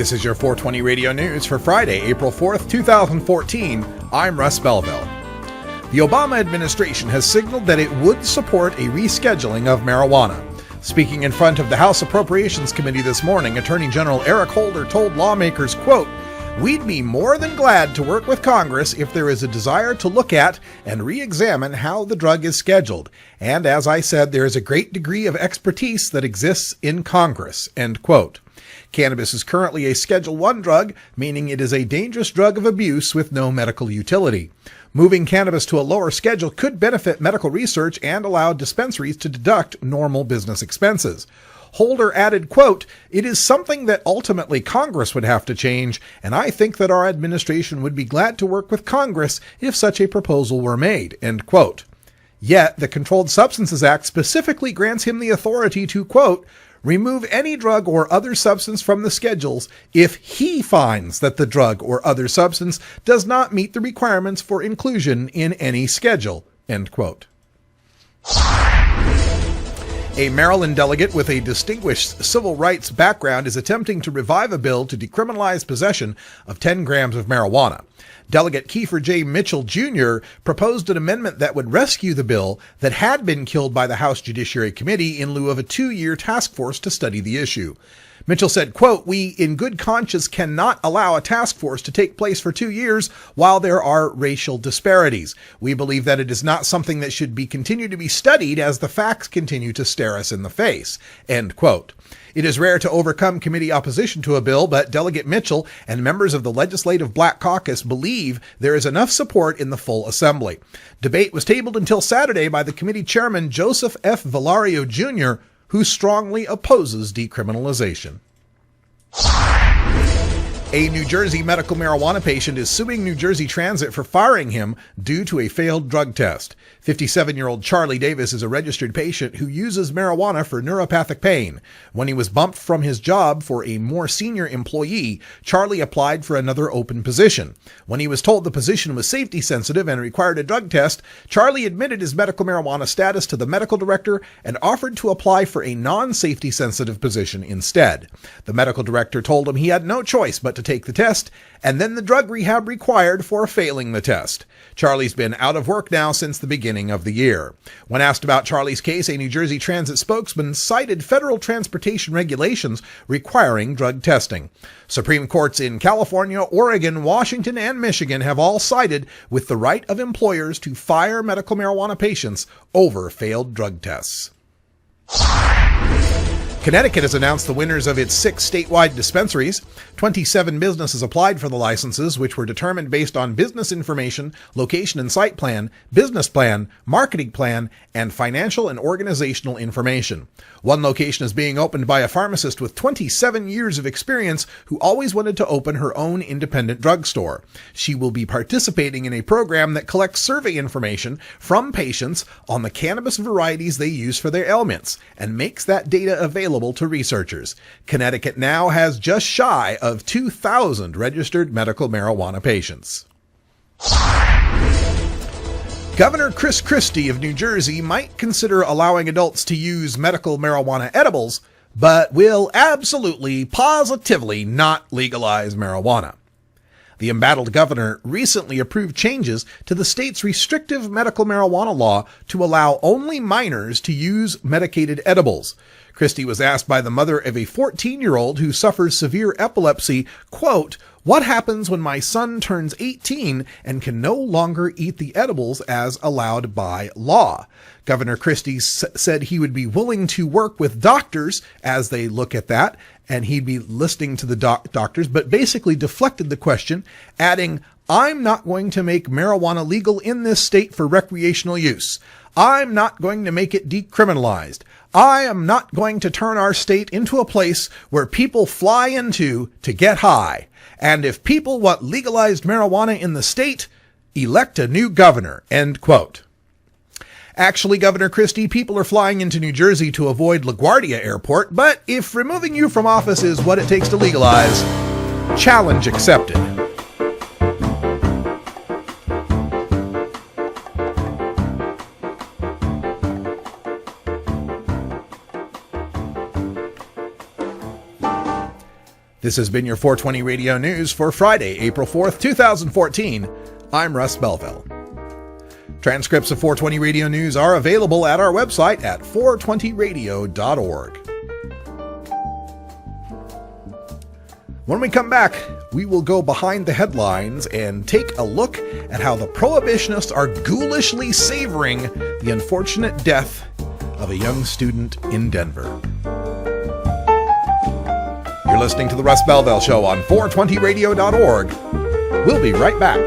This is your 420 Radio News for Friday, April 4th, 2014. I'm Russ Belville. The Obama administration has signaled that it would support a rescheduling of marijuana. Speaking in front of the House Appropriations Committee this morning, Attorney General Eric Holder told lawmakers, quote, "We'd be more than glad to work with Congress if there is a desire to look at and re-examine how the drug is scheduled. And as I said, there is a great degree of expertise that exists in Congress," end quote. Cannabis is currently a Schedule I drug, meaning it is a dangerous drug of abuse with no medical utility. Moving cannabis to a lower schedule could benefit medical research and allow dispensaries to deduct normal business expenses. Holder added, quote, "It is something that ultimately Congress would have to change, and I think that our administration would be glad to work with Congress if such a proposal were made," end quote. Yet, the Controlled Substances Act specifically grants him the authority to, quote, "remove any drug or other substance from the schedules if he finds that the drug or other substance does not meet the requirements for inclusion in any schedule," end quote. A Maryland delegate with a distinguished civil rights background is attempting to revive a bill to decriminalize possession of 10 grams of marijuana. Delegate Kiefer J. Mitchell Jr. proposed an amendment that would rescue the bill that had been killed by the House Judiciary Committee in lieu of a 2-year task force to study the issue. Mitchell said, quote, "We in good conscience cannot allow a task force to take place for 2 years while there are racial disparities. We believe that it is not something that should be continued to be studied as the facts continue to stare us in the face," end quote. It is rare to overcome committee opposition to a bill, but Delegate Mitchell and members of the Legislative Black Caucus believe there is enough support in the full assembly. Debate was tabled until Saturday by the committee chairman Joseph F. Valario Jr., who strongly opposes decriminalization. A New Jersey medical marijuana patient is suing New Jersey Transit for firing him due to a failed drug test. 57-year-old Charlie Davis is a registered patient who uses marijuana for neuropathic pain. When he was bumped from his job for a more senior employee, Charlie applied for another open position. When he was told the position was safety sensitive and required a drug test, Charlie admitted his medical marijuana status to the medical director and offered to apply for a non-safety sensitive position instead. The medical director told him he had no choice but to take the test and then the drug rehab required for failing the test. Charlie's been out of work now since the beginning of the year. When asked about Charlie's case, a New Jersey Transit spokesman cited federal transportation regulations requiring drug testing. Supreme Courts in California, Oregon, Washington, and Michigan have all sided with the right of employers to fire medical marijuana patients over failed drug tests. Connecticut has announced the winners of its 6 statewide dispensaries. 27 businesses applied for the licenses, which were determined based on business information, location and site plan, business plan, marketing plan, and financial and organizational information. One location is being opened by a pharmacist with 27 years of experience who always wanted to open her own independent drugstore. She will be participating in a program that collects survey information from patients on the cannabis varieties they use for their ailments and makes that data available to researchers. Connecticut now has just shy of 2,000 registered medical marijuana patients. Governor Chris Christie of New Jersey might consider allowing adults to use medical marijuana edibles, but will absolutely, positively not legalize marijuana. The embattled governor recently approved changes to the state's restrictive medical marijuana law to allow only minors to use medicated edibles. Christie was asked by the mother of a 14-year-old who suffers severe epilepsy, quote, "What happens when my son turns 18 and can no longer eat the edibles as allowed by law?" Governor Christie said he would be willing to work with doctors as they look at that, and he'd be listening to the doctors, but basically deflected the question, adding, "I'm not going to make marijuana legal in this state for recreational use. I'm not going to make it decriminalized. I am not going to turn our state into a place where people fly into to get high. And if people want legalized marijuana in the state, elect a new governor," end quote. Actually, Governor Christie, people are flying into New Jersey to avoid LaGuardia Airport, but if removing you from office is what it takes to legalize, challenge accepted. This has been your 420 Radio News for Friday, April 4th, 2014. I'm Russ Belville. Transcripts of 420 Radio News are available at our website at 420radio.org. When we come back, we will go behind the headlines and take a look at how the prohibitionists are ghoulishly savoring the unfortunate death of a young student in Denver. You're listening to the Russ Belville Show on 420radio.org. We'll be right back.